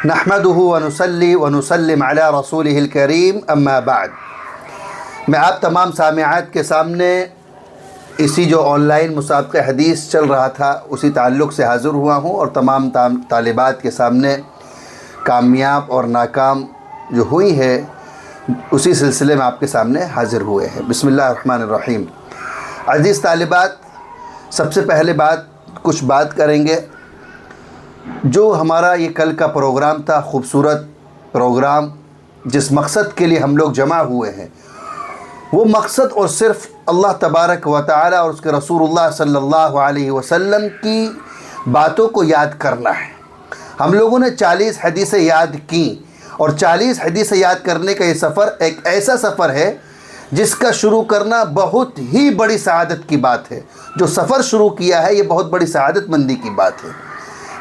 نحمده ونصلي ونسلم علی رسولہ الکریم اما بعد۔ میں آپ تمام سامعات کے سامنے اسی جو آن لائن مسابقہ حدیث چل رہا تھا اسی تعلق سے حاضر ہوا ہوں، اور تمام طالبات کے سامنے کامیاب اور ناکام جو ہوئی ہے اسی سلسلے میں آپ کے سامنے حاضر ہوئے ہیں۔ بسم اللہ الرحمن الرحیم۔ عزیز طالبات، سب سے پہلے کچھ بات کریں گے۔ جو ہمارا یہ کل کا پروگرام تھا، خوبصورت پروگرام، جس مقصد کے لیے ہم لوگ جمع ہوئے ہیں، وہ مقصد اور صرف اللہ تبارک و تعالی اور اس کے رسول اللہ صلی اللہ علیہ وسلم کی باتوں کو یاد کرنا ہے۔ ہم لوگوں نے 40 حدیثیں یاد کیں، اور 40 حدیثیں یاد کرنے کا یہ سفر ایک ایسا سفر ہے جس کا شروع کرنا بہت ہی بڑی سعادت کی بات ہے۔ جو سفر شروع کیا ہے یہ بہت بڑی سعادت مندی کی بات ہے۔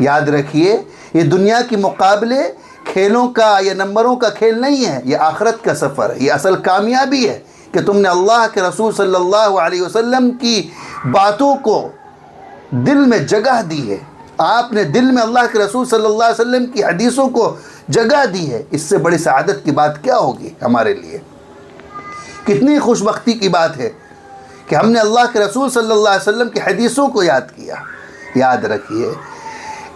یاد رکھیے، یہ دنیا کے مقابلے کھیلوں کا یا نمبروں کا کھیل نہیں ہے، یہ آخرت کا سفر ہے۔ یہ اصل کامیابی ہے کہ تم نے اللہ کے رسول صلی اللہ علیہ وسلم کی باتوں کو دل میں جگہ دی ہے۔ آپ نے دل میں اللہ کے رسول صلی اللہ علیہ وسلم کی حدیثوں کو جگہ دی ہے۔ اس سے بڑی سعادت کی بات کیا ہوگی ہمارے لیے؟ کتنی خوش بختی کی بات ہے کہ ہم نے اللہ کے رسول صلی اللہ علیہ وسلم کی حدیثوں کو یاد کیا۔ یاد رکھیے،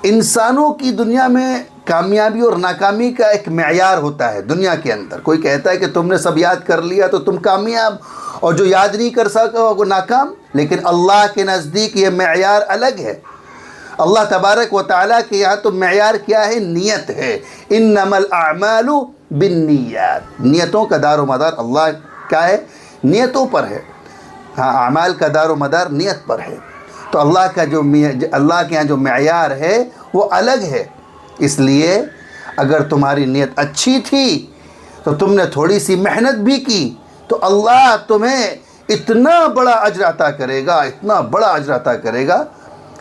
انسانوں کی دنیا میں کامیابی اور ناکامی کا ایک معیار ہوتا ہے۔ دنیا کے اندر کوئی کہتا ہے کہ تم نے سب یاد کر لیا تو تم کامیاب، اور جو یاد نہیں کر سکا وہ ناکام۔ لیکن اللہ کے نزدیک یہ معیار الگ ہے۔ اللہ تبارک و تعالیٰ کے یہاں تو معیار کیا ہے؟ نیت ہے۔ انما الاعمال بالنیات۔ نیتوں کا دار و مدار اللہ کیا ہے؟ نیتوں پر ہے۔ ہاں، اعمال کا دار و مدار نیت پر ہے۔ تو اللہ کے یہاں جو معیار ہے وہ الگ ہے۔ اس لیے اگر تمہاری نیت اچھی تھی تو تم نے تھوڑی سی محنت بھی کی تو اللہ تمہیں اتنا بڑا اجر عطا کرے گا، اتنا بڑا اجر عطا کرے گا۔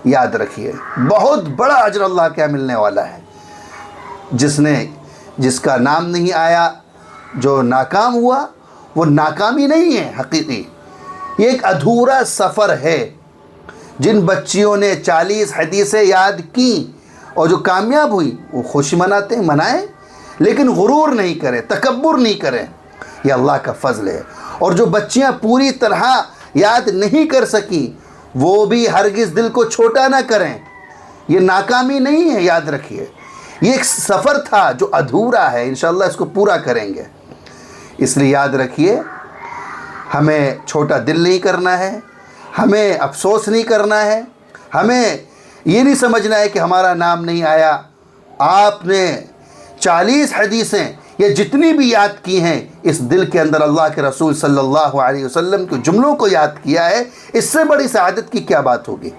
یاد رکھیے، بہت بڑا اجر اللہ کے یہاں ملنے والا ہے۔ جس کا نام نہیں آیا، جو ناکام ہوا، وہ ناکامی نہیں ہے حقیقی، یہ ایک ادھورا سفر ہے۔ جن بچیوں نے 40 حدیثیں یاد کیں اور جو کامیاب ہوئی وہ خوشی منائیں، لیکن غرور نہیں کریں، تکبر نہیں کریں۔ یہ اللہ کا فضل ہے۔ اور جو بچیاں پوری طرح یاد نہیں کر سکیں وہ بھی ہرگز دل کو چھوٹا نہ کریں۔ یہ ناکامی نہیں ہے، یاد رکھیے۔ یہ ایک سفر تھا جو ادھورا ہے، انشاءاللہ اس کو پورا کریں گے۔ اس لیے یاد رکھیے، ہمیں چھوٹا دل نہیں کرنا ہے، ہمیں افسوس نہیں کرنا ہے، ہمیں یہ نہیں سمجھنا ہے کہ ہمارا نام نہیں آیا۔ آپ نے 40 حدیثیں یا جتنی بھی یاد کی ہیں، اس دل کے اندر اللہ کے رسول صلی اللہ علیہ وسلم کے جملوں کو یاد کیا ہے۔ اس سے بڑی سعادت کی کیا بات ہوگی؟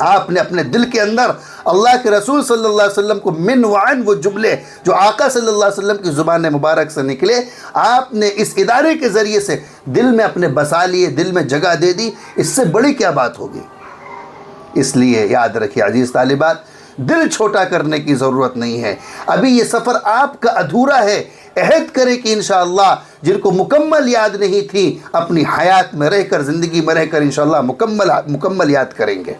آپ نے اپنے دل کے اندر اللہ کے رسول صلی اللہ علیہ وسلم کو من وعن، وہ جملے جو آقا صلی اللہ علیہ وسلم کی زبان مبارک سے نکلے، آپ نے اس ادارے کے ذریعے سے دل میں اپنے بسا لیے، دل میں جگہ دے دی۔ اس سے بڑی کیا بات ہوگی؟ اس لیے یاد رکھیے عزیز طالبات، دل چھوٹا کرنے کی ضرورت نہیں ہے۔ ابھی یہ سفر آپ کا ادھورا ہے۔ عہد کریں کہ انشاءاللہ جن کو مکمل یاد نہیں تھی، اپنی حیات میں رہ کر، زندگی میں رہ کر انشاءاللہ مکمل یاد کریں گے۔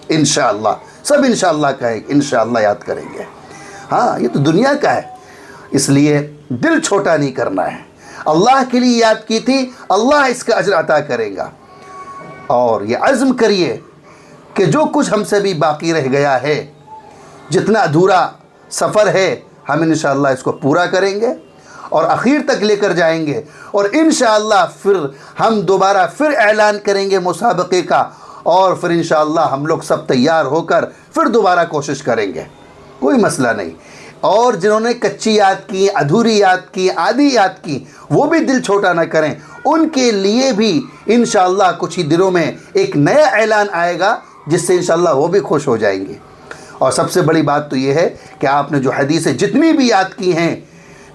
انشاءاللہ سب انشاءاللہ کہیں، انشاءاللہ یاد کریں گے۔ ہاں، یہ تو دنیا کا ہے، اس لیے دل چھوٹا نہیں کرنا ہے۔ اللہ کے لیے یاد کی تھی، اللہ اس کا اجر عطا کرے گا۔ اور یہ عزم کریے کہ جو کچھ ہم سے بھی باقی رہ گیا ہے، جتنا ادھورا سفر ہے، ہم انشاءاللہ اس کو پورا کریں گے اور اخیر تک لے کر جائیں گے۔ اور انشاءاللہ پھر ہم دوبارہ اعلان کریں گے مسابقے کا، اور پھر انشاءاللہ ہم لوگ سب تیار ہو کر پھر دوبارہ کوشش کریں گے۔ کوئی مسئلہ نہیں۔ اور جنہوں نے کچی یاد کی، ادھوری یاد کی، آدھی یاد کی، وہ بھی دل چھوٹا نہ کریں۔ ان کے لیے بھی انشاءاللہ کچھ ہی دنوں میں ایک نیا اعلان آئے گا جس سے انشاءاللہ وہ بھی خوش ہو جائیں گے۔ اور سب سے بڑی بات تو یہ ہے کہ آپ نے جو حدیثیں جتنی بھی یاد کی ہیں،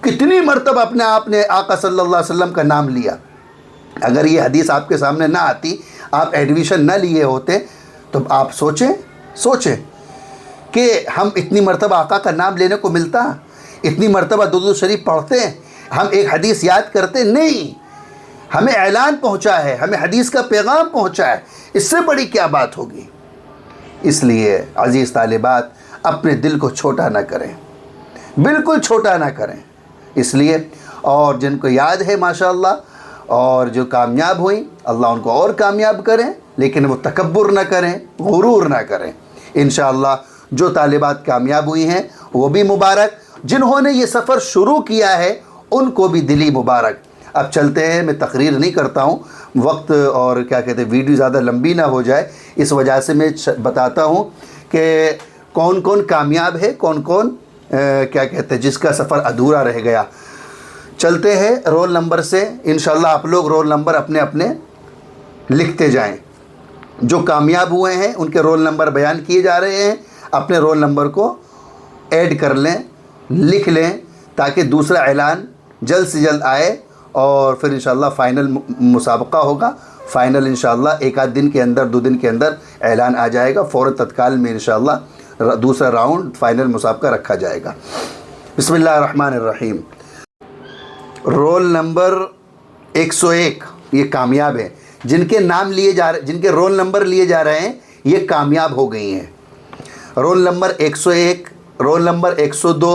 کتنی مرتبہ اپنے آپ نے آقا صلی اللہ علیہ وسلم کا نام لیا۔ اگر یہ حدیث آپ کے سامنے نہ آتی، آپ ایڈمیشن نہ لیے ہوتے، تو آپ سوچیں کہ ہم اتنی مرتبہ آقا کا نام لینے کو ملتا، اتنی مرتبہ درود شریف پڑھتے، ہم ایک حدیث یاد کرتے نہیں۔ ہمیں اعلان پہنچا ہے، ہمیں حدیث کا پیغام پہنچا ہے، اس سے بڑی کیا بات ہوگی؟ اس لیے عزیز طالبات، اپنے دل کو چھوٹا نہ کریں۔ بالکل چھوٹا نہ کریں. اس لیے اور جن کو یاد ہے ماشاءاللہ اور جو کامیاب ہوئیں اللہ ان کو اور کامیاب کریں، لیکن وہ تکبر نہ کریں، غرور نہ کریں. انشاءاللہ جو طالبات کامیاب ہوئی ہیں وہ بھی مبارک، جنہوں نے یہ سفر شروع کیا ہے ان کو بھی دلی مبارک. اب چلتے ہیں، میں تقریر نہیں کرتا ہوں، وقت اور کیا کہتے ہیں ویڈیو زیادہ لمبی نہ ہو جائے، اس وجہ سے میں بتاتا ہوں کہ کون کون کامیاب ہے، کون کون کیا کہتے ہیں جس کا سفر ادھورا رہ گیا. چلتے ہیں رول نمبر سے. انشاءاللہ آپ لوگ رول نمبر اپنے اپنے لکھتے جائیں. جو کامیاب ہوئے ہیں ان کے رول نمبر بیان کیے جا رہے ہیں، اپنے رول نمبر کو ایڈ کر لیں، لکھ لیں، تاکہ دوسرا اعلان جلد سے جلد آئے اور پھر انشاءاللہ فائنل مسابقہ ہوگا. فائنل انشاءاللہ ایک آدھ دن کے اندر، 2 دن کے اندر اعلان آ جائے گا. فوراً تتکال میں انشاءاللہ دوسرا راؤنڈ فائنل مسابقہ رکھا جائے گا. بسم اللہ الرحمن الرحیم. رول نمبر 101 یہ کامیاب ہے. جن کے نام لیے جا رہے، جن کے رول نمبر لیے جا رہے ہیں یہ کامیاب ہو گئی ہیں. رول نمبر 101، رول نمبر 102،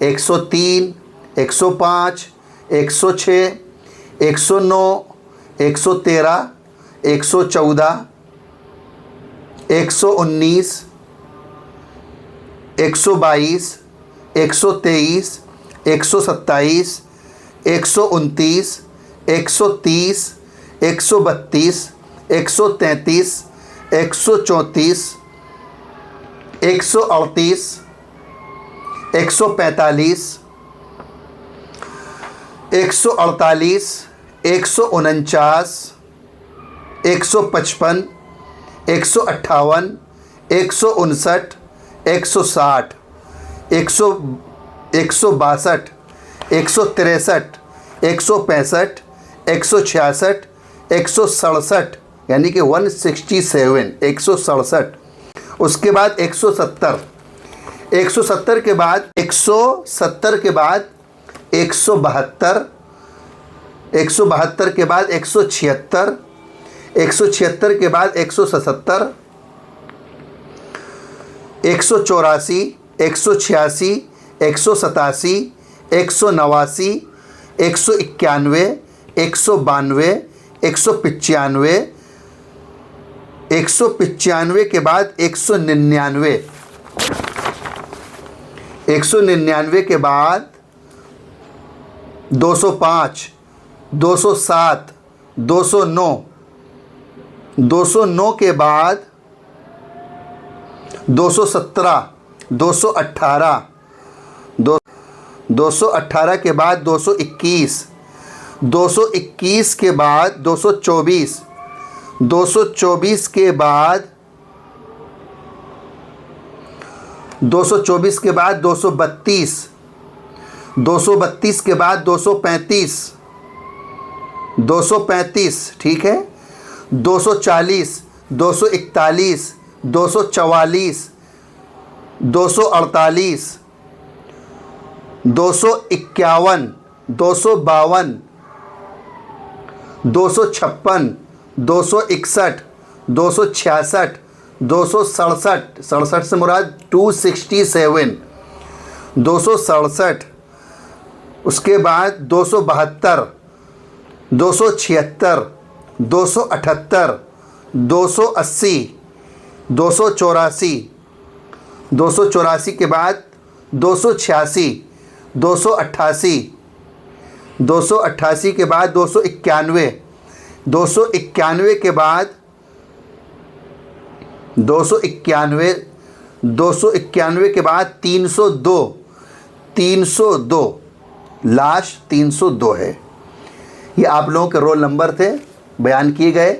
103، 105، 106، 109، 113، 114، 119، 122، 123، 127، 129، 130، 132، 133، 134، 138، 145، 148، 149، 155، 158، 159، 160، 162، 163، 165، 166، 167 یعنی کہ 167، 167. اس کے بعد 170، 170 کے بعد 170 کے بعد 172، 172 کے بعد 176، 176 کے بعد 177، 184، 186، 187، 189، 191، 192، 195، 195 کے بعد 199، 199 کے بعد 205، 207، 209، 209 کے بعد 217، 218، 218 کے بعد 221، 221 کے بعد 224، 224 کے بعد 224 کے بعد 232، 232 کے بعد 235، 235 ٹھیک ہے، 240، 241، 244، 248، 251، 252، 256، 261، 266، 267، 67 سے مراد 267، 267، اس کے بعد 272، 276، 278، 280، 284، 284 کے بعد 286، 288، 288 کے بعد 291، 291 کے بعد 291، 291 کے بعد 302، 302 لاش 302 ہے. یہ آپ لوگوں کے رول نمبر تھے، بیان کیے گئے.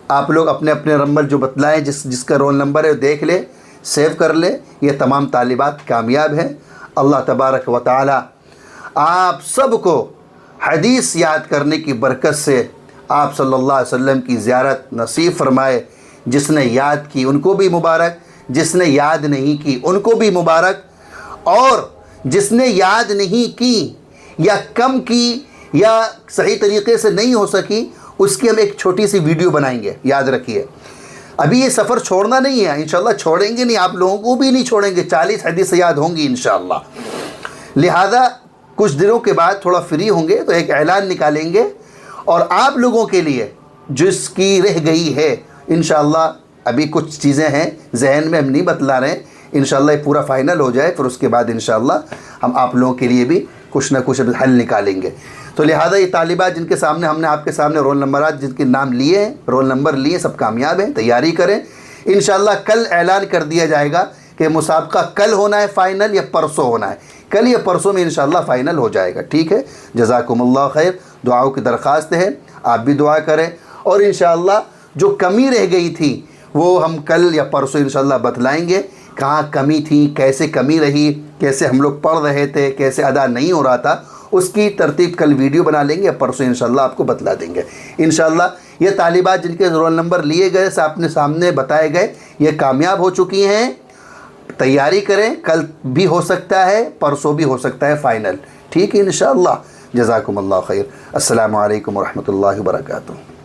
آپ لوگ اپنے اپنے نمبر جو بتلائیں، جس کا رول نمبر ہے دیکھ لے، سیو کر لے. یہ تمام طالبات کامیاب ہیں. اللہ تبارک و تعالی آپ سب کو حدیث یاد کرنے کی برکت سے آپ صلی اللہ علیہ وسلم کی زیارت نصیب فرمائے. جس نے یاد کی ان کو بھی مبارک، جس نے یاد نہیں کی ان کو بھی مبارک، اور جس نے یاد نہیں کی یا کم کی یا صحیح طریقے سے نہیں ہو سکی اس کی ہم ایک چھوٹی سی ویڈیو بنائیں گے. یاد رکھیے ابھی یہ سفر چھوڑنا نہیں ہے، انشاءاللہ چھوڑیں گے نہیں، آپ لوگوں کو بھی نہیں چھوڑیں گے. 40 حدیث یاد ہوں گی انشاءاللہ. لہذا کچھ دنوں کے بعد تھوڑا فری ہوں گے تو ایک اعلان نکالیں گے، اور آپ لوگوں کے لیے جس کی رہ گئی ہے انشاءاللہ، ابھی کچھ چیزیں ہیں ذہن میں، ہم نہیں بتلا رہے ہیں، انشاءاللہ یہ پورا فائنل ہو جائے، پھر اس کے بعد انشاءاللہ ہم آپ لوگوں کے لیے بھی کچھ نہ کچھ حل نکالیں گے۔ تو لہذا یہ طالبات جن کے سامنے ہم نے آپ کے سامنے رول نمبرات جن کے نام لیے ہیں، رول نمبر لیے، سب کامیاب ہیں، تیاری کریں۔ انشاءاللہ کل اعلان کر دیا جائے گا کہ مسابقہ کل ہونا ہے فائنل یا پرسوں ہونا ہے، کل یا پرسوں میں انشاءاللہ فائنل ہو جائے گا، ٹھیک ہے؟ جزاکم اللہ خیر، دعاؤں کی درخواست ہے، آپ بھی دعا کریں، اور انشاءاللہ جو کمی رہ گئی تھی وہ ہم کل یا پرسوں انشاءاللہ بتلائیں گے، کہاں کمی تھی، کیسے کمی رہی، کیسے ہم لوگ پڑھ رہے تھے، کیسے ادا نہیں ہو رہا تھا، اس کی ترتیب کل ویڈیو بنا لیں گے یا پرسوں انشاءاللہ آپ کو بتلا دیں گے انشاءاللہ۔ یہ طالبات جن کے رول نمبر لیے گئے، اپنے سامنے بتائے گئے، یہ کامیاب ہو چکی ہیں، تیاری کریں، کل بھی ہو سکتا ہے، پرسوں بھی ہو سکتا ہے فائنل، ٹھیک ہے انشاءاللہ۔ جزاکم اللہ خیر، السلام علیکم ورحمۃ اللہ وبرکاتہ۔